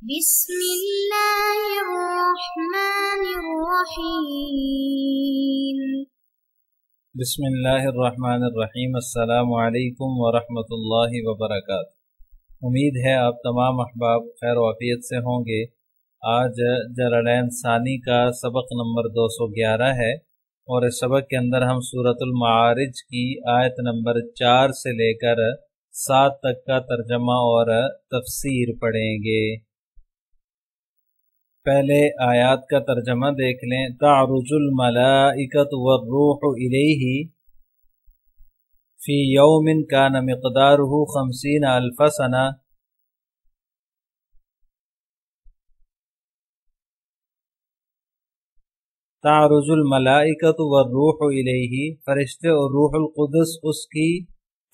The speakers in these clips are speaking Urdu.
بسم اللہ الرحمن الرحیم بسم اللہ الرحمن الرحیم۔ السلام علیکم ورحمۃ اللہ وبرکاتہ۔ امید ہے آپ تمام احباب خیر و عافیت سے ہوں گے۔ آج جلالین ثانی کا سبق نمبر 211 ہے اور اس سبق کے اندر ہم سورۃ المعارج کی آیت نمبر 4 سے لے کر 7 تک کا ترجمہ اور تفسیر پڑھیں گے۔ پہلے آیات کا ترجمہ دیکھ لیں۔ تعرج الملائکۃ والروح الیہ فی یوم کان مقدارہ 50,000 سنہ۔ تعرج الملائکۃ والروح الیہ، فرشتے اور روح القدس اس کی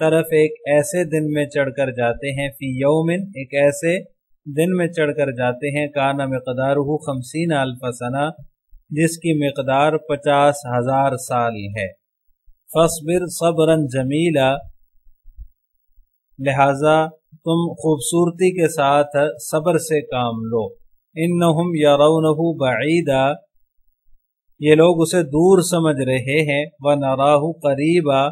طرف ایک ایسے دن میں چڑھ کر جاتے ہیں، فی یوم، ایک ایسے دن میں چڑھ کر جاتے ہیں، کانا مقدارہ 50,000 سنہ، جس کی مقدار 50,000 سال ہے۔ فاصبر صبرا جمیلا، لہذا تم خوبصورتی کے ساتھ صبر سے کام لو۔ انہم یرونہ بعیدا، یہ لوگ اسے دور سمجھ رہے ہیں، ونراہ قریبا،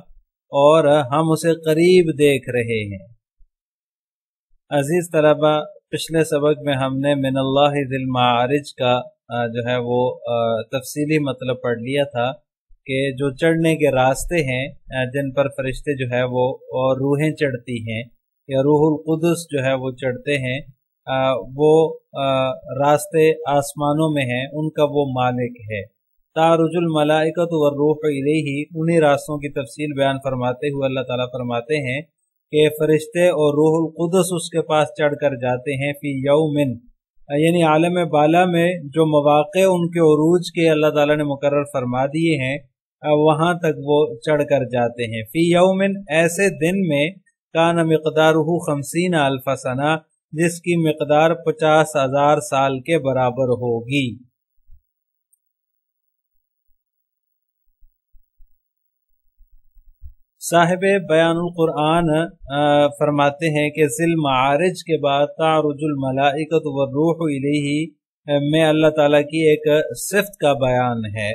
اور ہم اسے قریب دیکھ رہے ہیں۔ عزیز طلبہ، پچھلے سبق میں ہم نے من اللہ ذی المعارج کا جو ہے وہ تفصیلی مطلب پڑھ لیا تھا کہ جو چڑھنے کے راستے ہیں جن پر فرشتے جو ہے وہ اور روحیں چڑھتی ہیں یا روح القدس جو ہے وہ چڑھتے ہیں، وہ راستے آسمانوں میں ہیں، ان کا وہ مالک ہے۔ تعرج الملائکۃ والروح الیہ، انہی راستوں کی تفصیل بیان فرماتے ہوئے اللہ تعالیٰ فرماتے ہیں کہ فرشتے اور روح القدس اس کے پاس چڑھ کر جاتے ہیں، فی یومن، یعنی عالم بالا میں جو مواقع ان کے عروج کے اللہ تعالیٰ نے مقرر فرما دیے ہیں وہاں تک وہ چڑھ کر جاتے ہیں۔ فی یومن، ایسے دن میں، کان مقدارہ 50,000 سنہ، جس کی مقدار 50,000 سال کے برابر ہوگی۔ صاحب بیان القرآن فرماتے ہیں کہ ذی المعارج کے بعد تعرج الملائکۃ والروح الیہ میں اللہ تعالیٰ کی ایک صفت کا بیان ہے،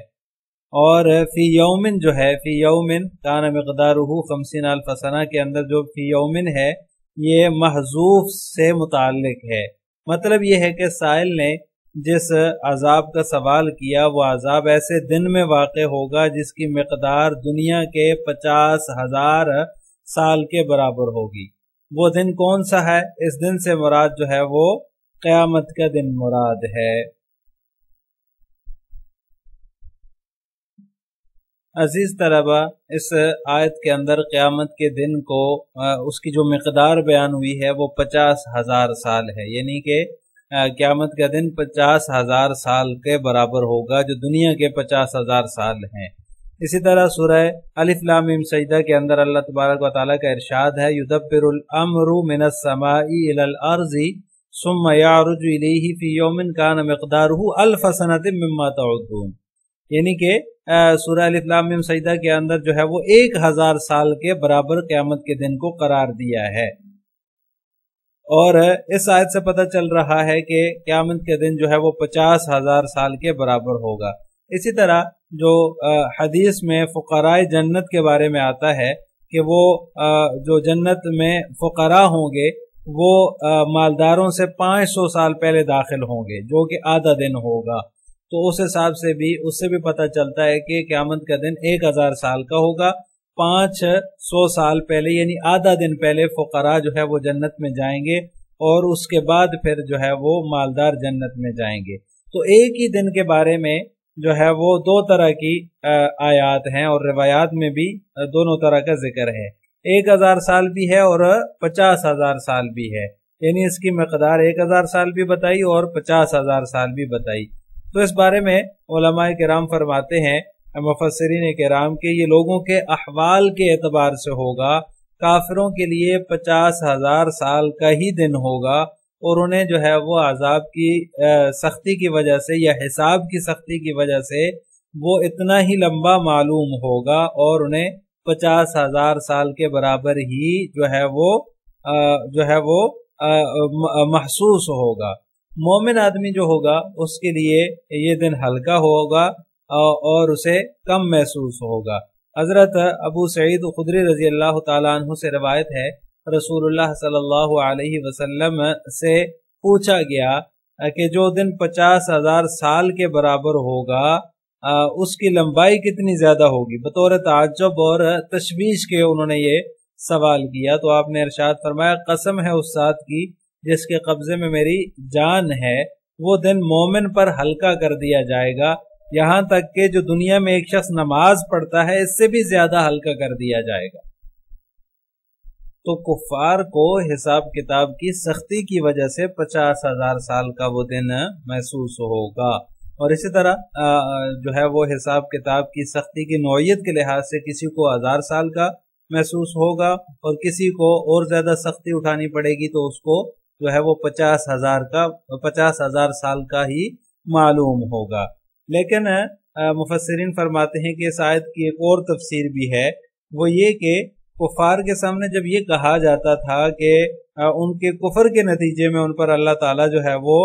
اور فی یومن جو ہے، فی یومن کان مقدارہ 50,000 سنہ کے اندر جو فی یومن ہے یہ محذوف سے متعلق ہے۔ مطلب یہ ہے کہ سائل نے جس عذاب کا سوال کیا وہ عذاب ایسے دن میں واقع ہوگا جس کی مقدار دنیا کے 50,000 سال کے برابر ہوگی۔ وہ دن کون سا ہے؟ اس دن سے مراد جو ہے وہ قیامت کا دن مراد ہے۔ عزیز طلبہ، اس آیت کے اندر قیامت کے دن کو اس کی جو مقدار بیان ہوئی ہے وہ 50,000 سال ہے، یعنی کہ قیامت کا دن 50,000 سال کے برابر ہوگا، جو دنیا کے 50,000 سال ہیں۔ اسی طرح سورہ الف لام میم سجدہ کے اندر اللہ تبارک و تعالیٰ کا ارشاد ہے، یدبر الامر من السماء الى الارض ثم یعرج الیہ فی یوم کان مقدارہ 1000 سنۃ مما تعدون، یعنی کہ سورہ الف لام میم سجدہ کے اندر جو ہے وہ 1000 سال کے برابر قیامت کے دن کو قرار دیا ہے۔ اور اس آیت سے پتہ چل رہا ہے کہ قیامت کے دن جو ہے وہ 50,000 سال کے برابر ہوگا۔ اسی طرح جو حدیث میں فقراء جنت کے بارے میں آتا ہے کہ وہ جو جنت میں فقراء ہوں گے وہ مالداروں سے 500 سال پہلے داخل ہوں گے، جو کہ آدھا دن ہوگا۔ تو اس حساب سے بھی اس سے بھی پتہ چلتا ہے کہ قیامت کا دن 1000 سال کا ہوگا۔ 500 سال پہلے یعنی آدھا دن پہلے فقراء جو ہے وہ جنت میں جائیں گے، اور اس کے بعد پھر جو ہے وہ مالدار جنت میں جائیں گے۔ تو ایک ہی دن کے بارے میں جو ہے وہ 2 طرح کی آیات ہیں، اور روایات میں بھی دونوں طرح کا ذکر ہے۔ 1000 سال بھی ہے اور 50,000 سال بھی ہے، یعنی اس کی مقدار 1000 سال بھی بتائی اور 50,000 سال بھی بتائی۔ تو اس بارے میں علماء کرام فرماتے ہیں، مفسرین کرام، کے یہ لوگوں کے احوال کے اعتبار سے ہوگا۔ کافروں کے لیے 50,000 سال کا ہی دن ہوگا، اور انہیں جو ہے وہ عذاب کی سختی کی وجہ سے یا حساب کی سختی کی وجہ سے وہ اتنا ہی لمبا معلوم ہوگا، اور انہیں 50,000 سال کے برابر ہی جو ہے وہ محسوس ہوگا۔ مومن آدمی جو ہوگا اس کے لیے یہ دن ہلکا ہوگا اور اسے کم محسوس ہوگا۔ حضرت ابو سعید خدری رضی اللہ تعالیٰ عنہ سے روایت ہے، رسول اللہ صلی اللہ علیہ وسلم سے پوچھا گیا کہ جو دن 50,000 سال کے برابر ہوگا اس کی لمبائی کتنی زیادہ ہوگی؟ بطور تعجب اور تشویش کے انہوں نے یہ سوال کیا، تو آپ نے ارشاد فرمایا، قسم ہے اس ذات کی جس کے قبضے میں میری جان ہے، وہ دن مومن پر ہلکا کر دیا جائے گا، یہاں تک کہ جو دنیا میں ایک شخص نماز پڑھتا ہے اس سے بھی زیادہ ہلکا کر دیا جائے گا۔ تو کفار کو حساب کتاب کی سختی کی وجہ سے 50,000 سال کا وہ دن محسوس ہوگا، اور اسی طرح جو ہے وہ حساب کتاب کی سختی کی نوعیت کے لحاظ سے کسی کو 1000 سال کا محسوس ہوگا، اور کسی کو اور زیادہ سختی اٹھانی پڑے گی تو اس کو جو ہے وہ 50,000 سال کا ہی معلوم ہوگا۔ لیکن مفسرین فرماتے ہیں کہ اس آیت کی ایک اور تفسیر بھی ہے، وہ یہ کہ کفار کے سامنے جب یہ کہا جاتا تھا کہ ان کے کفر کے نتیجے میں ان پر اللہ تعالیٰ جو ہے وہ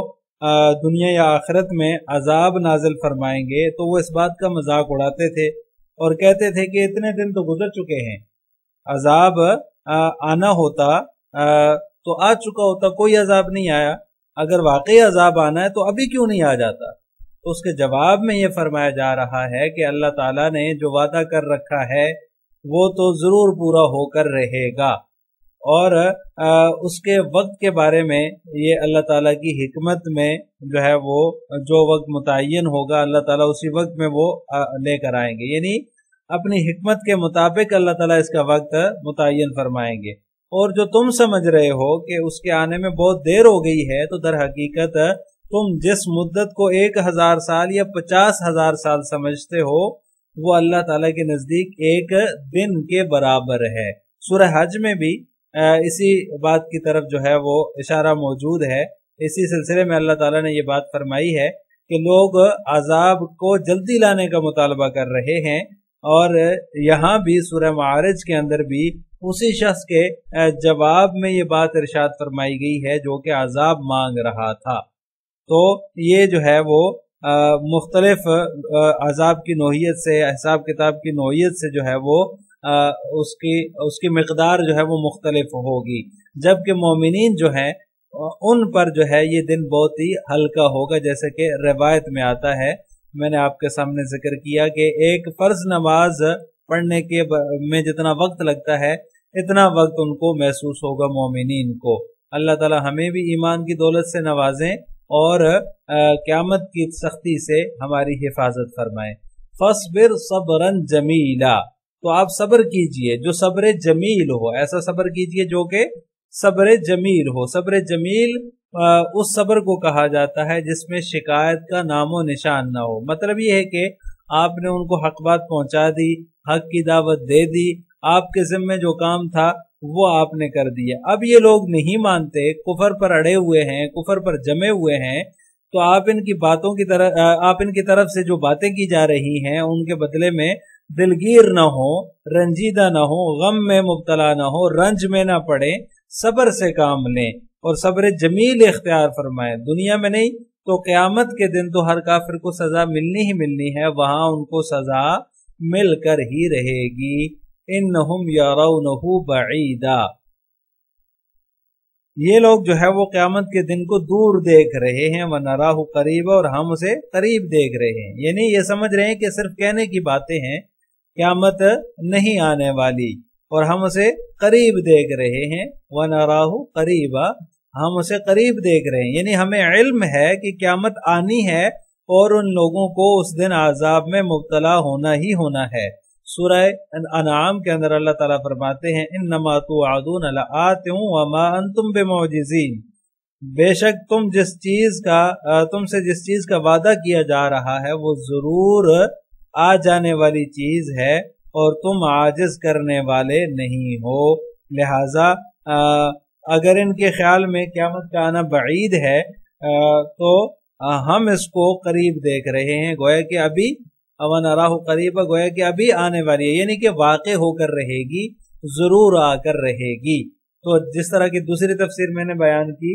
دنیا یا آخرت میں عذاب نازل فرمائیں گے، تو وہ اس بات کا مذاق اڑاتے تھے اور کہتے تھے کہ اتنے دن تو گزر چکے ہیں، عذاب آنا ہوتا تو آ چکا ہوتا، کوئی عذاب نہیں آیا، اگر واقعی عذاب آنا ہے تو ابھی کیوں نہیں آ جاتا؟ تو اس کے جواب میں یہ فرمایا جا رہا ہے کہ اللہ تعالیٰ نے جو وعدہ کر رکھا ہے وہ تو ضرور پورا ہو کر رہے گا، اور اس کے وقت کے بارے میں یہ اللہ تعالیٰ کی حکمت میں جو ہے وہ جو وقت متعین ہوگا اللہ تعالیٰ اسی وقت میں وہ لے کر آئیں گے، یعنی اپنی حکمت کے مطابق اللہ تعالیٰ اس کا وقت متعین فرمائیں گے۔ اور جو تم سمجھ رہے ہو کہ اس کے آنے میں بہت دیر ہو گئی ہے، تو در حقیقت تم جس مدت کو 1000 سال یا 50,000 سال سمجھتے ہو وہ اللہ تعالیٰ کے نزدیک ایک دن کے برابر ہے۔ سورہ حج میں بھی اسی بات کی طرف جو ہے وہ اشارہ موجود ہے۔ اسی سلسلے میں اللہ تعالیٰ نے یہ بات فرمائی ہے کہ لوگ عذاب کو جلدی لانے کا مطالبہ کر رہے ہیں، اور یہاں بھی سورہ معارج کے اندر بھی اسی شخص کے جواب میں یہ بات ارشاد فرمائی گئی ہے جو کہ عذاب مانگ رہا تھا۔ تو یہ جو ہے وہ مختلف عذاب کی نوعیت سے، حساب کتاب کی نوعیت سے جو ہے وہ اس کی مقدار جو ہے وہ مختلف ہوگی، جبکہ مومنین جو ہیں ان پر جو ہے یہ دن بہت ہی ہلکا ہوگا، جیسے کہ روایت میں آتا ہے، میں نے آپ کے سامنے ذکر کیا کہ ایک فرض نماز پڑھنے کے میں جتنا وقت لگتا ہے اتنا وقت ان کو محسوس ہوگا مومنین کو۔ اللہ تعالی ہمیں بھی ایمان کی دولت سے نوازیں اور قیامت کی سختی سے ہماری حفاظت فرمائیں۔ فَاصْبِرْ صَبْرًا جَمِيلًا، تو آپ صبر کیجئے جو صبر جمیل ہو، ایسا صبر کیجئے جو کہ صبر جمیل ہو۔ صبر جمیل اس صبر کو کہا جاتا ہے جس میں شکایت کا نام و نشان نہ ہو۔ مطلب یہ ہے کہ آپ نے ان کو حق بات پہنچا دی، حق کی دعوت دے دی، آپ کے ذمے جو کام تھا وہ آپ نے کر دیا، اب یہ لوگ نہیں مانتے، کفر پر اڑے ہوئے ہیں، کفر پر جمے ہوئے ہیں، تو آپ ان کی باتوں کی طرف آپ ان کی طرف سے جو باتیں کی جا رہی ہیں ان کے بدلے میں دلگیر نہ ہو، رنجیدہ نہ ہو، غم میں مبتلا نہ ہو، رنج میں نہ پڑے، صبر سے کام لیں اور صبر جمیل اختیار فرمائیں۔ دنیا میں نہیں تو قیامت کے دن تو ہر کافر کو سزا ملنی ہی ملنی ہے، وہاں ان کو سزا مل کر ہی رہے گی۔ انہم یرونہ بعیدا، یہ لوگ جو ہے وہ قیامت کے دن کو دور دیکھ رہے ہیں، وَنَرَاهُ قَرِيبًا، اور ہم اسے قریب دیکھ رہے ہیں، یعنی یہ سمجھ رہے ہیں کہ صرف کہنے کی باتیں ہیں، قیامت نہیں آنے والی، اور ہم اسے قریب دیکھ رہے ہیں۔ وَنَرَاهُ قَرِيبًا، ہم اسے قریب دیکھ رہے ہیں، یعنی ہمیں علم ہے کہ قیامت آنی ہے اور ان لوگوں کو اس دن عذاب میں مبتلا ہونا ہی ہونا ہے۔ سورہ انعام کے اندر اللہ تعالیٰ فرماتے ہیں انما توعدون لآت وما انتم بمعجزین، بے شک تم سے جس چیز کا وعدہ کیا جا رہا ہے وہ ضرور آ جانے والی چیز ہے اور تم عاجز کرنے والے نہیں ہو، لہذا اگر ان کے خیال میں قیامت کا آنا بعید ہے تو ہم اس کو قریب دیکھ رہے ہیں، گویا کہ ابھی وَنَرَاهُ قَرِيبًا، گویا کہ ابھی آنے والی ہے، یعنی کہ واقع ہو کر رہے گی، ضرور آ کر رہے گی۔ تو جس طرح کی دوسری تفسیر میں نے بیان کی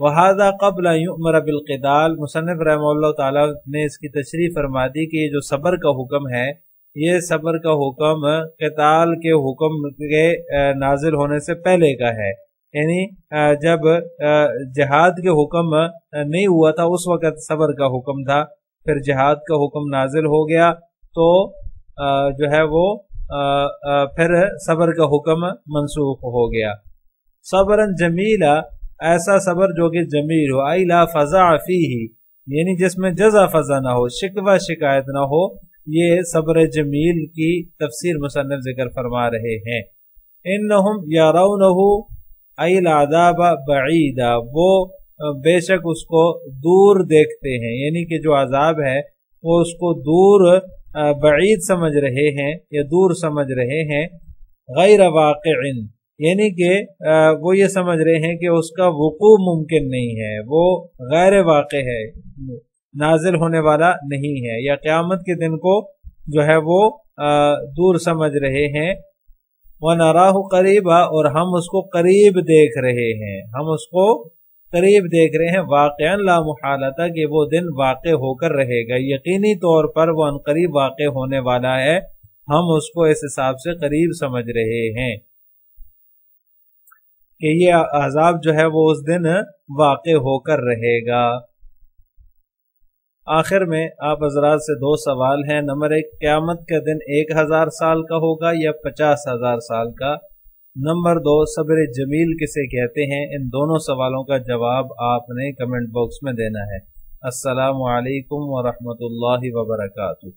وہذا قبل یؤمر بالقتال، مصنف رحمہ اللہ تعالیٰ نے اس کی تشریح فرما دی کہ یہ جو صبر کا حکم ہے، یہ صبر کا حکم قتال کے حکم کے نازل ہونے سے پہلے کا ہے، یعنی جب جہاد کے حکم نہیں ہوا تھا اس وقت صبر کا حکم تھا، پھر جہاد کا حکم نازل ہو گیا تو جو ہے وہ پھر صبر کا حکم منسوخ ہو گیا۔ صبرن جمیلا، ایسا صبر جو کہ جمیل ہو، ای لا فزع فیہ، یعنی جس میں جزع فزع نہ ہو، شکوہ شکایت نہ ہو، یہ صبر جمیل کی تفسیر مصنف ذکر فرما رہے ہیں۔ انہم یرونہ ای العذاب بعیدا، وہ بے شک اس کو دور دیکھتے ہیں، یعنی کہ جو عذاب ہے وہ اس کو دور بعید سمجھ رہے ہیں یا دور سمجھ رہے ہیں، غیر واقع، یعنی کہ وہ یہ سمجھ رہے ہیں کہ اس کا وقوع ممکن نہیں ہے، وہ غیر واقع ہے، نازل ہونے والا نہیں ہے، یا قیامت کے دن کو جو ہے وہ دور سمجھ رہے ہیں۔ وَنَرَاهُ قَرِيبًا، اور ہم اس کو قریب دیکھ رہے ہیں، ہم اس کو قریب دیکھ رہے ہیں، واقعا لا محالتہ، کہ وہ دن واقع ہو کر رہے گا، یقینی طور پر وہ عنقریب واقع ہونے والا ہے، ہم اس کو اس حساب سے قریب سمجھ رہے ہیں کہ یہ عذاب جو ہے وہ اس دن واقع ہو کر رہے گا۔ آخر میں آپ حضرات سے دو سوال ہیں۔ نمبر 1، قیامت کا دن 1000 سال کا ہوگا یا 50,000 سال کا؟ نمبر 2، صبر جمیل کسے کہتے ہیں؟ ان دونوں سوالوں کا جواب آپ نے کمنٹ باکس میں دینا ہے۔ السلام علیکم ورحمۃ اللہ وبرکاتہ۔